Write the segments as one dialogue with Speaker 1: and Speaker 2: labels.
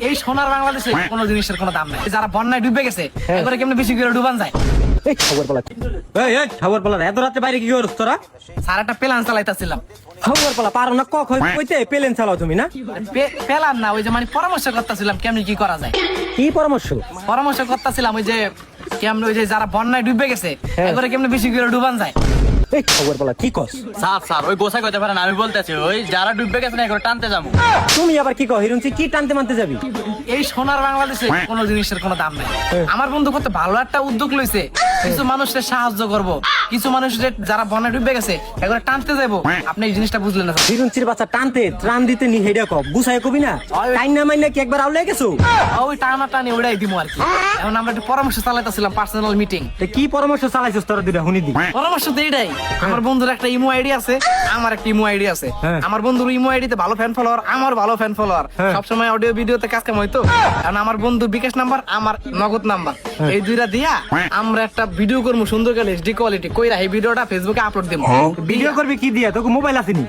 Speaker 1: এই সোনার বাংলাদেশে কোনো জিনিসের কোনো দাম নাই। যারা বন্যায় ডুবে গেছে এবারে কেমনে বেশি করে ডুবান যায়।
Speaker 2: এই খবর বলা খবর বলা এত রাতে বাইরে কি করছ তোরা?
Speaker 1: স্যার একটা প্ল্যান চালাইতেছিলাম।
Speaker 2: খবর বলা পারো না কইতে পেলেন চালাও তুমি না?
Speaker 1: পেলাম না, ওই যে মানে পরামর্শ করতেছিলাম কেমনি কি করা যায়।
Speaker 2: কি পরামর্শ?
Speaker 1: পরামর্শ করতেছিলাম ওই যে কেমন ওই যে যারা বন্যায় ডুবে গেছে এবারে কেমনে বেশি করে ডুবান যায়।
Speaker 2: এই খবর বলা কি কস?
Speaker 3: স্যার ওই গোসাই কইতে পারেন, আমি বলতেছি ওই যারা ডুববে গেছে না এগুলো টানতে যাবো।
Speaker 2: তুমি আবার কি কও হিরুনচি, কি টানতে মানতে যাবি?
Speaker 1: এই সোনার বাংলাদেশে কোনো জিনিসের কোনো দাম নাই। আমার বন্ধু কত ভালো একটা উদ্যোগ লইছে, কিছু মানুষের সাহায্য করব, কিছু মানুষ যারা বন্যায় ডুবে গেছে এগুলো টানতে যাবো। আপনি এই জিনিসটা বুঝলেন না?
Speaker 2: হিরুনচির বাচ্চা টানতে ত্রাণ দিতে নি হেডা কব গুছাই কবি না? টাইম না মাইনা কি একবার আউলে গেছো?
Speaker 1: ওই টানা টানি ওটাই দিমু আর কি। এখন আমরা একটা পরামর্শ চালাইতেছিলাম, পার্সোনাল মিটিং।
Speaker 2: কি পরামর্শ চালাইছস তোরা দুইটা হুনি দি?
Speaker 1: পরামর্শ তো এইটাই, আমার বন্ধুর একটা ইমো আইডি আছে, আমার একটা ইমো আইডি আছে। আমার বন্ধুর ইমো আইডিতে ভালো ফ্যান ফলোয়ার, আমার ভালো ফ্যান ফলোয়ার, সবসময় অডিও ভিডিওতে কাজ কাম হইতো। কারণ আমার বন্ধু বিকাশ নাম্বার, আমার নগদ নাম্বার, এই দুইটা দিয়া আমরা একটা ভিডিও করবো সুন্দর করে এইচডি কোয়ালিটি কইরা এই ভিডিওটা ফেসবুকে আপলোড দেব।
Speaker 2: ভিডিও করবি কি দিয়া? তোকে মোবাইল আসেনি?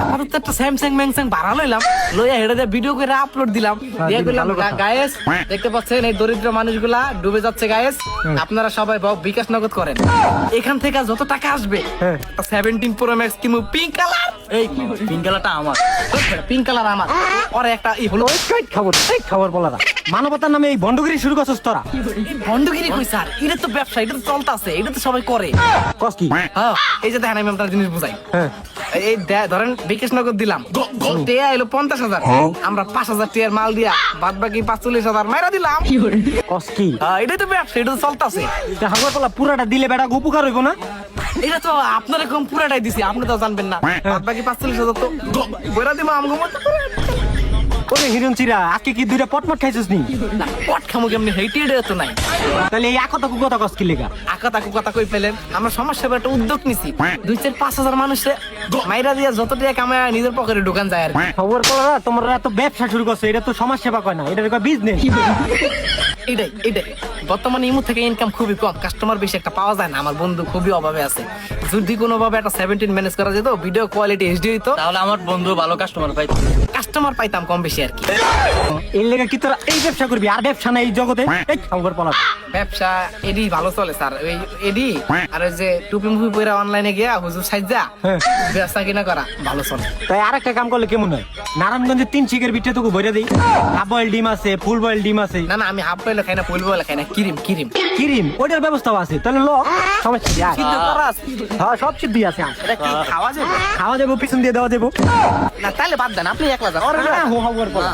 Speaker 1: আমার তো একটা স্যামসাং ম্যাংসাং ভাড়া লইলাম, লইয়া হেডে দিয়ে ভিডিও করে আপলোড দিলাম, দিয়ে করলাম গায়েস দেখতে পাচ্ছেন এই দরিদ্র মানুষগুলা ডুবে যাচ্ছে গায়েস, আপনারা সবাই বিকাশ নগদ করেন। এখান থেকে যত টাকা আসবে 17 প্রো ম্যাক্স কিনবো পিঙ্ক কালার।
Speaker 3: এই পিঙ্ক কালারটা আমার,
Speaker 1: পিঙ্ক কালার আমার। ওরে একটা ই হলো
Speaker 2: খবর বলা না, মানবতার নামে এই বন্ডগিরি শুরু করছস তোরা?
Speaker 1: ভন্ডগিরি কই স্যার, এটা তো ব্যবসা, এটা তো চলতেছে, এটা তো সবাই করে।
Speaker 2: কস কি?
Speaker 1: হ্যাঁ, এই যে দেখেন আমি আপনার জিনিস বুঝাই। এই ধরেন বিকাশ নগদ দিলাম, টেয়া এলো 50,000, আমরা 5,000 টিয়ার মাল দিয়া বাদ বাকি 45,000 মাইরা দিলাম।
Speaker 2: কস কি?
Speaker 1: এটাই তো ব্যবসা, এটা তো চলতেছে।
Speaker 2: খবর বলা পুরাটা দিলে বেটা উপকার হইব না?
Speaker 1: এটা তো আপনার এরকম পুরাটাই দিছি, আপনি তো জানবেন না। বাদ বাকি 45,000 তো বইরা দিব আমগো মতো।
Speaker 2: ওরে হিরুনচিরা আজকে কি দুইটা পটমট খাইছস নি?
Speaker 1: না পট খামু কেমনি, হেইটি এটা তো নাই।
Speaker 2: তাহলে এই আকতা কুকতা কস কি লেগা?
Speaker 1: আকা তাকু কথা কই পেলেন, আমরা সমাজ সেবার একটা উদ্যোগ নিছি, 2-4-5,000 মানুষে মাইরা দিয়া যত টাকা কামায় নিজের পকেটে ঢুকান যায় আর কি।
Speaker 2: খবর বলা তোমরা এত ব্যবসা শুরু করছো, এটা তো সমাজ সেবা কয় না, এটা কয় বিজনেস।
Speaker 1: এটাই বর্তমানে ইমু থেকে ইনকাম খুবই কম, কাস্টমার বেশি একটা পাওয়া যায় না। আমার বন্ধু খুবই অভাবে আছে, যদি কোনো ভাবে একটা 17 ম্যানেজ করা যেত, ভিডিও কোয়ালিটি এইচডি হইতো,
Speaker 3: তাহলে আমার বন্ধু ভালো কাস্টমার পাইতো।
Speaker 1: কাস্টমার পাইতাম কম বেশি আর কি।
Speaker 2: এর লেগে কি তোরা এই ব্যবসা করবি? আর ব্যবসা নাই এই জগতে? এই খবর বলা
Speaker 1: ব্যবসা এডি ভালো চলে স্যার, ওই এডি আর ওই যে টুপি মুপি পরে অনলাইনে গিয়া হুজুর সাইজা ব্যবসা কিনা করা ভালো চলে।
Speaker 2: তাই আরেকটা কাম করলে কেমন হয়? নারায়ণগঞ্জে 3 চিকের বিটে তোকে ভরে দেই, হাফ বয়েল ডিম আছে, ফুল বয়েল ডিম আছে।
Speaker 1: না আমি হাফ বয়েল খাই না, ফুল বয়েল খাই না, কিরিম
Speaker 2: কিরিম ওইটার ব্যবস্থাও আছে। তাহলে ল সমস্যা কি?
Speaker 1: সিদ্ধ করা আছে।
Speaker 2: হ্যাঁ সব সিদ্ধ আছে।
Speaker 1: এটা কি খাওয়া যাবে?
Speaker 2: খাওয়া যাবো, পিছন দিয়ে দেওয়া যাবো
Speaker 1: না তাহলে বাদ দেন, আপনি একলা যান।
Speaker 2: খবর বলা